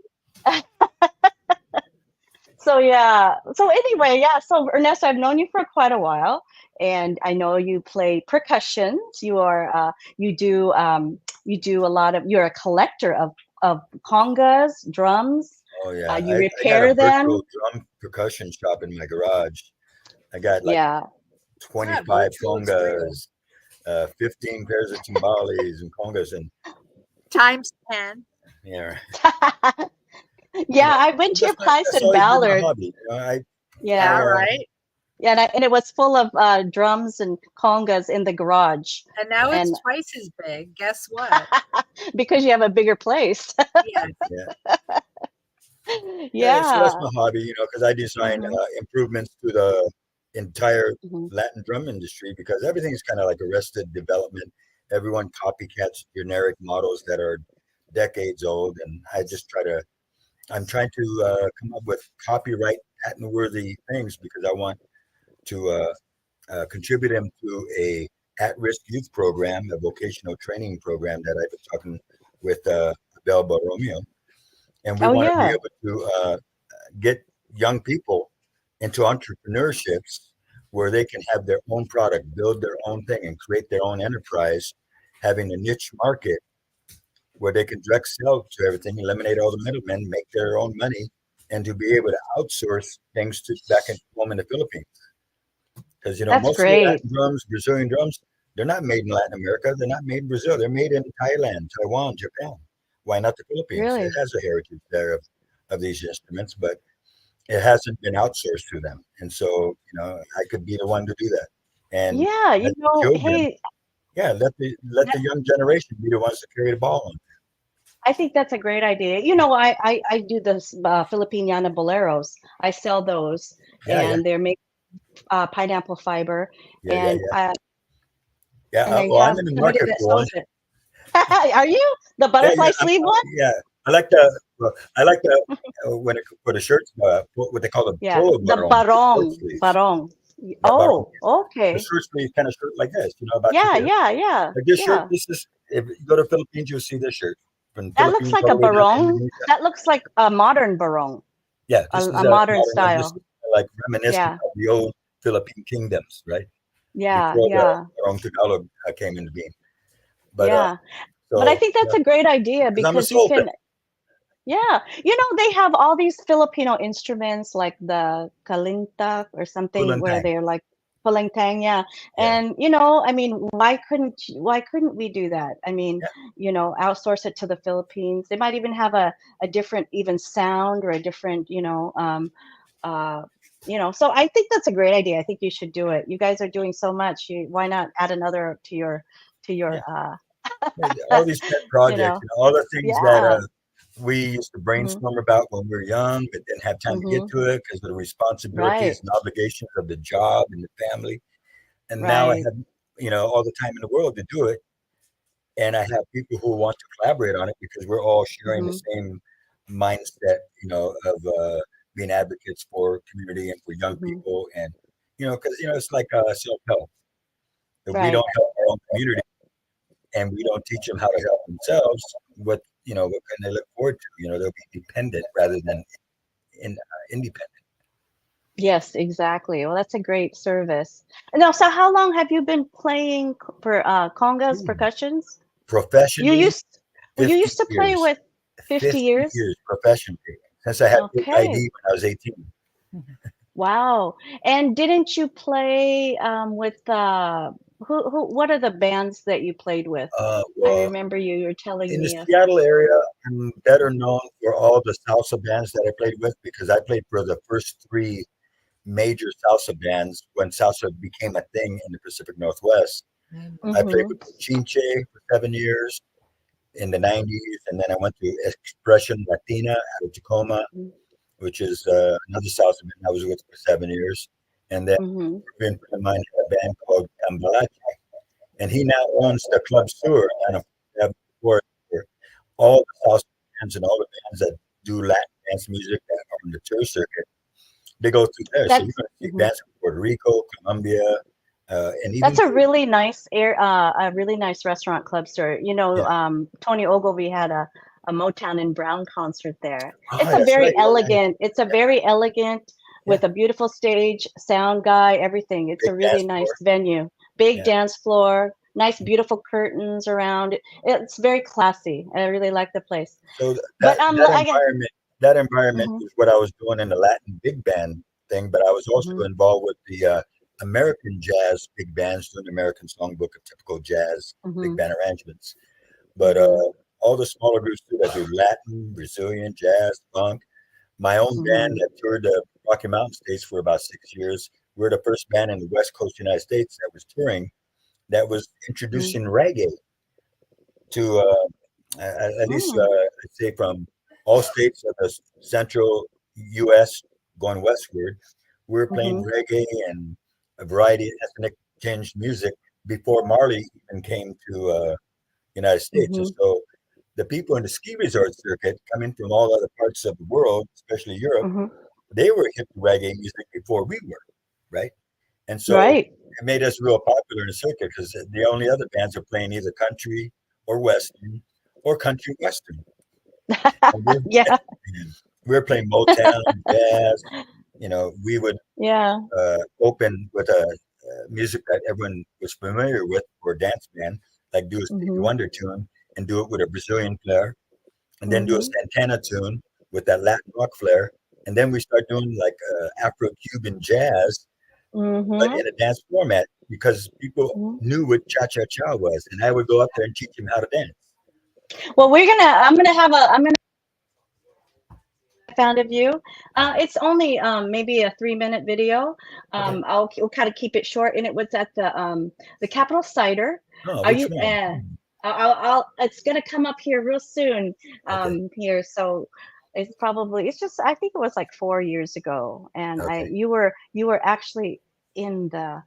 So anyway, so Ernesto, I've known you for quite a while, and I know you play percussion. You're a collector of congas, drums. Oh yeah, you repair I got a them. virtual drum percussion shop in my garage. I got 25 congas, 15 pairs of timbales and congas, and times 10. Yeah. Yeah, I went to your place in Ballard. Right. Yeah, and it was full of drums and congas in the garage. And now it's twice as big. Guess what? Because you have a bigger place. Yeah. Yeah, so that's Yeah. my hobby, because I design improvements to the entire Latin drum industry because everything's kind of like arrested development. Everyone copycats generic models that are decades old, and I'm trying to come up with copyright patent-worthy things because I want to contribute them to a at-risk youth program, a vocational training program that I've been talking with Abel Baromeo. And we Oh, want to be yeah. able to get young people into entrepreneurships where they can have their own product, build their own thing, and create their own enterprise, having a niche market where they can direct sell to everything, eliminate all the middlemen, make their own money, and to be able to outsource things to back at home in the Philippines. Because That's most of the great. Latin drums, Brazilian drums, they're not made in Latin America. They're not made in Brazil. They're made in Thailand, Taiwan, Japan. Why not the Philippines? Really? It has a heritage there of these instruments, but it hasn't been outsourced to them. And so, I could be the one to do that. And Yeah, let the children, hey, let the young generation be the ones to carry the ball on. I think that's a great idea. I do this Filipiniana boleros. I sell those, and they're made pineapple fiber, and I Well, I'm have in the somebody market that for one. sells it. Are you the butterfly sleeve one? Yeah, I like when it for the shirts, what they call the Yeah, polo the barong. barong. Yeah, Oh, barong. okay. The short sleeve kind of shirt like this, about Yeah, here. yeah. Like this shirt, if you go to Philippines, you'll see this shirt. From That looks Philippines like all a the way down to barong. Indonesia. That looks like a modern barong. Yeah, this is a modern this style. is like reminiscent Yeah. of the old Philippine kingdoms, right? Yeah, Before yeah. the barong Tagalog came into being. But Yeah. But I think that's a great idea because I'm a because you soul can, yeah, they have all these Filipino instruments like the kalintak or something where Pulantang. they're like pulangtang, yeah. And I mean, why couldn't we do that? I mean, outsource it to the Philippines. They might even have a different even sound or a different, so I think that's a great idea. I think you should do it. You guys are doing so much. Why not add another to your all these pet projects, all the things that we used to brainstorm about when we were young, but didn't have time to get to it because of the responsibilities and obligations of the job and the family. And now I have, all the time in the world to do it. And I have people who want to collaborate on it because we're all sharing the same mindset, of being advocates for community and for young people. And, because, it's like self-help. If we don't help our own community and we don't teach them how to help themselves, what can they look forward to? They'll be dependent rather than independent. Yes, exactly. Well, that's a great service. Now, so how long have you been playing for congas, percussions? Professionally, You used to play with 50 years? years professionally, since I had Okay. ID when I was 18. Wow. And didn't you play with what are the bands that you played with? I remember you were telling in me. the Seattle area, I'm better known for all the salsa bands that I played with because I played for the first 3 major salsa bands when salsa became a thing in the Pacific Northwest. I played with Chinche for 7 years in the 90s, and then I went to Expression Latina out of Tacoma, which is another salsa band I was with for 7 years. And then a friend of mine had a band called Cambalache, and he now owns the Club Sur and for all the salsa bands and all the bands that do Latin dance music that are on the tour circuit. They go through there. So you're going to see bands from Puerto Rico, Colombia, and even that's a really nice restaurant, Club Sur. Tony Ogilvy had a Motown and Brown concert there. It's a very elegant. It's a very elegant with a beautiful stage, sound guy, everything. It's a really nice venue. Big dance floor, nice beautiful curtains around. It's very classy. I really like the place. So that environment is what I was doing in the Latin big band thing, but I was also involved with the American jazz big bands doing the American Songbook of Typical Jazz big band arrangements. But all the smaller groups too that do Latin, Brazilian, jazz, funk. My own band that toured the Rocky Mountain States for about 6 years. We're the first band in the West Coast United States that was touring that was introducing reggae to at least I'd say from all states of the central U.S. going westward. We were playing reggae and a variety of ethnic tinged music before Marley even came to United States. And so the people in the ski resort circuit coming from all other parts of the world, especially Europe, they were hip to reggae music before we were, right? And so it made us real popular in the circuit because the only other bands are playing either country or western or country western. Yeah. We were playing Motown, jazz. You know, we would open with a music that everyone was familiar with for a dance band, like do a Stevie Wonder tune and do it with a Brazilian flair, and then do a Santana tune with that Latin rock flair. And then we start doing like Afro-Cuban jazz, but in a dance format because people knew what cha-cha-cha was. And I would go up there and teach them how to dance. Well, I'm gonna found of you. It's only maybe a 3-minute video. We'll kind of keep it short, and it was at the Capitol Cider. Oh, Are you? It's gonna come up here real soon. Here, so it's just I think it was like 4 years ago, and you were actually in the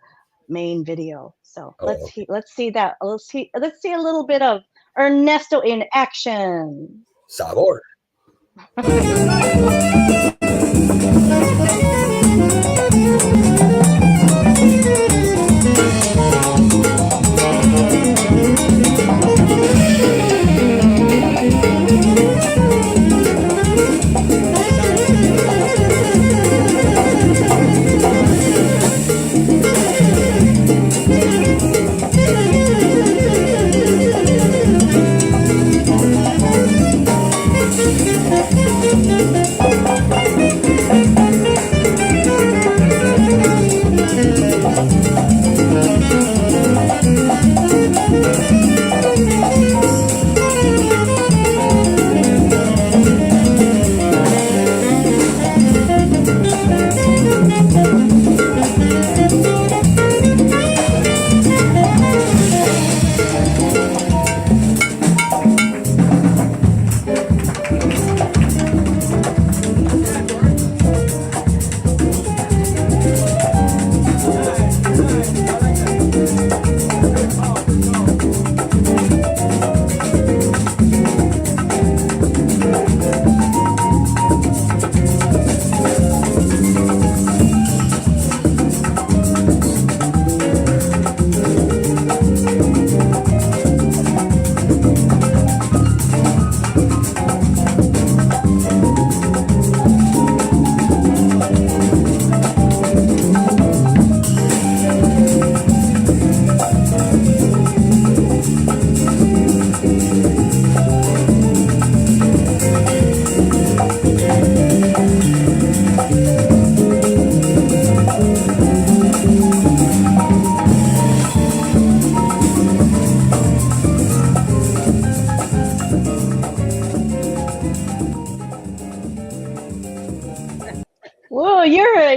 main video. So let's see that. Let's see a little bit of Ernesto in action. Sabor.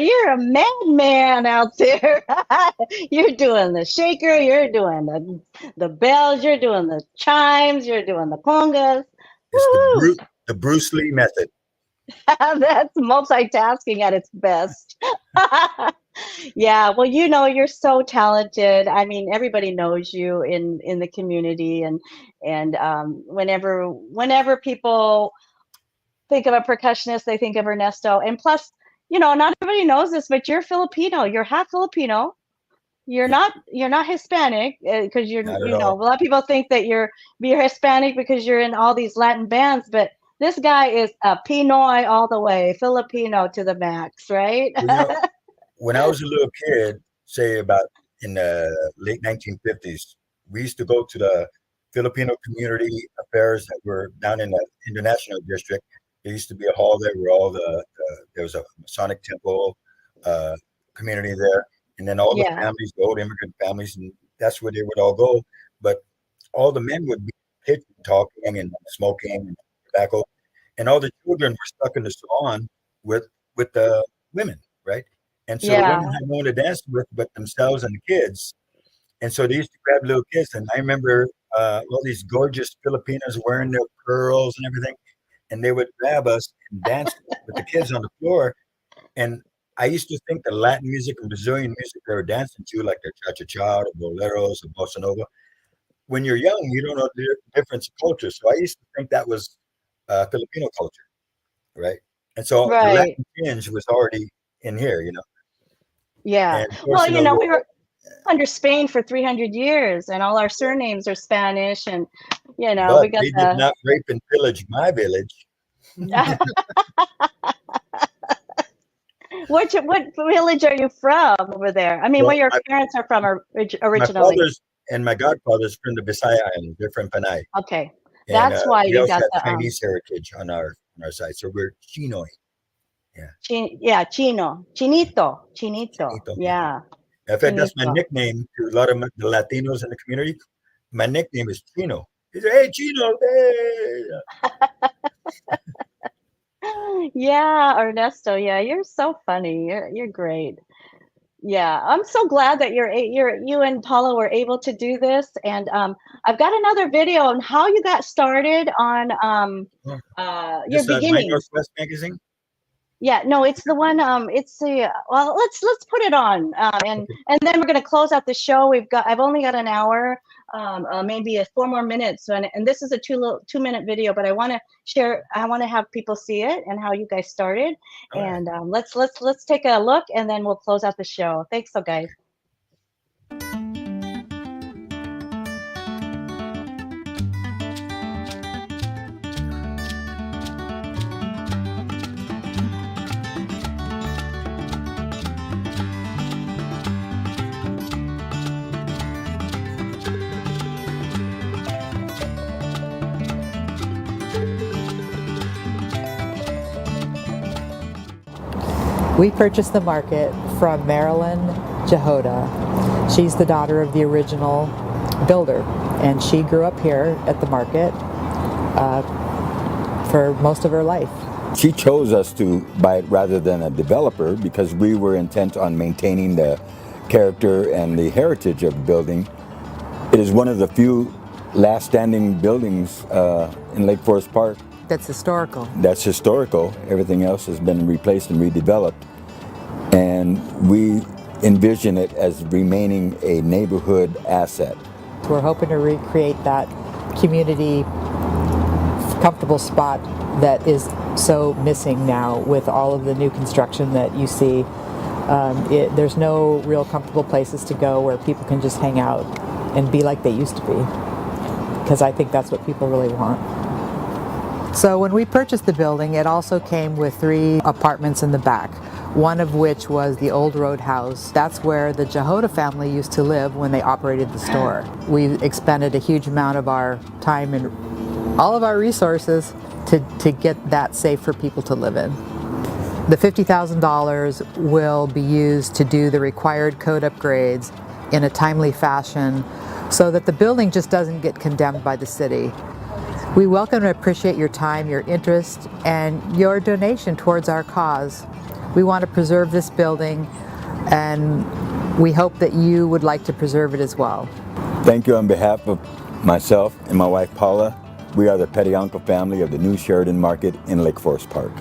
You're a madman out there. You're doing the shaker, you're doing the bells, you're doing the chimes, you're doing the congas. It's the Bruce Lee method. That's multitasking at its best. Yeah, well, you're so talented. I mean, everybody knows you in the community, and whenever people think of a percussionist, they think of Ernesto. And plus, not everybody knows this, but you're Filipino. You're half Filipino. You're not Hispanic because a lot of people think that you're Hispanic because you're in all these Latin bands, but this guy is a Pinoy all the way, Filipino to the max, right? When I was a little kid, say about in the late 1950s, we used to go to the Filipino community affairs that were down in the International District. There used to be a hall there where there was a Masonic temple community there. And then all the families, the old immigrant families, and that's where they would all go. But all the men would be pitching, talking and smoking and tobacco. And all the children were stuck in the salon with the women, right? And so the women had no one to dance with but themselves and the kids. And so they used to grab little kids. And I remember all these gorgeous Filipinos wearing their pearls and everything. and they would grab us and dance with the kids on the floor. And I used to think the Latin music and Brazilian music they were dancing to, like the cha-cha-cha, the boleros, the bossa nova. When you're young, you don't know the difference in culture. So I used to think that was Filipino culture, right? And so the Latin tinge was already in here, Yeah. And of course, We were under Spain for 300 years, and all our surnames are Spanish, and but we got they did not rape and pillage my village. What village are you from over there? I mean, where your parents are from originally? My father's and my godfather's from the Visayas Islands. They're from Panay. Okay, that's why we you also got have the Chinese heritage on our side, so we're Chinoy. Chinito. Yeah. In fact, that's my nickname to a lot of the Latinos in the community. My nickname is Chino. He said, "Hey, Chino!" Hey. Yeah, Ernesto. Yeah, you're so funny. You're great. Yeah, I'm so glad that you and Paula were able to do this, and I've got another video on how you got started on your beginning. Northwest magazine. Yeah, no, it's the one. It's the let's put it on, and then we're gonna close out the show. I've only got an hour, maybe 4 more minutes, and this is a 2-minute video. But I want to share. I want to have people see it and how you guys started. All and right. Let's take a look, and then we'll close out the show. Thanks, so guys. We purchased the market from Marilyn Jehoda. She's the daughter of the original builder, and she grew up here at the market for most of her life. She chose us to buy it rather than a developer because we were intent on maintaining the character and the heritage of the building. It is one of the few last standing buildings in Lake Forest Park. That's historical. That's historical. Everything else has been replaced and redeveloped. And we envision it as remaining a neighborhood asset. We're hoping to recreate that community comfortable spot that is so missing now with all of the new construction that you see. There's no real comfortable places to go where people can just hang out and be like they used to be, because I think that's what people really want. So when we purchased the building, it also came with 3 apartments in the back, one of which was the old roadhouse. That's where the Jehoda family used to live when they operated the store. We expended a huge amount of our time and all of our resources to get that safe for people to live in. The $50,000 will be used to do the required code upgrades in a timely fashion so that the building just doesn't get condemned by the city. We welcome and appreciate your time, your interest, and your donation towards our cause. We want to preserve this building, and we hope that you would like to preserve it as well. Thank you on behalf of myself and my wife Paula. We are the Padiangco family of the new Sheridan Market in Lake Forest Park.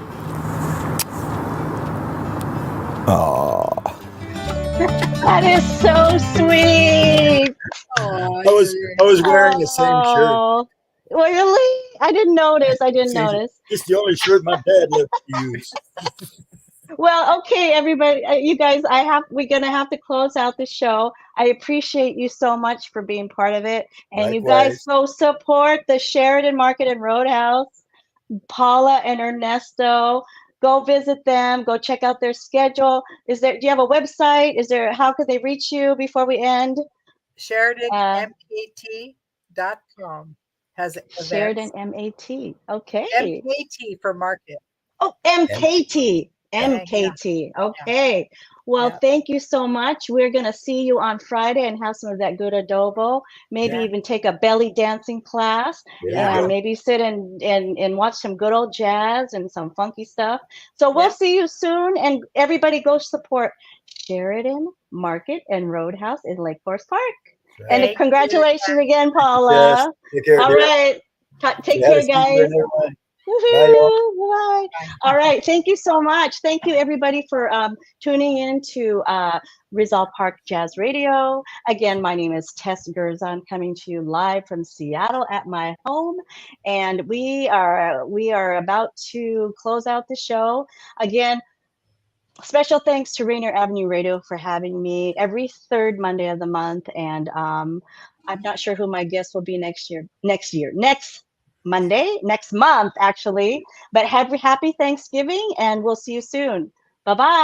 Aww. That is so sweet. I was wearing the same shirt. Really? I didn't notice. It's the only shirt my dad left to use. Well, okay, everybody, you guys, we're gonna have to close out the show. I appreciate you so much for being part of it, and you guys go support the Sheridan Market and Roadhouse, Paula and Ernesto. Go visit them. Go check out their schedule. Do you have a website? How could they reach you before we end? SheridanMAT.com has events. Sheridan MAT. Okay. MKT for market. Oh, MKT. MKT. Okay. Well, thank you so much. We're going to see you on Friday and have some of that good adobo. Maybe even take a belly dancing class and maybe sit and watch some good old jazz and some funky stuff. So we'll see you soon. And everybody go support Sheridan Market and Roadhouse in Lake Forest Park. And congratulations again, Paula. Yes. Take care. All right. Take care, guys. Woohoo! Bye. All right. Thank you so much. Thank you, everybody, for tuning in to Rizal Park Jazz Radio. Again, my name is Tess Guerzon, coming to you live from Seattle at my home, and we are about to close out the show. Again, special thanks to Rainier Avenue Radio for having me every third Monday of the month, and I'm not sure who my guest will be next month, actually. But happy Thanksgiving, and we'll see you soon. Bye-bye.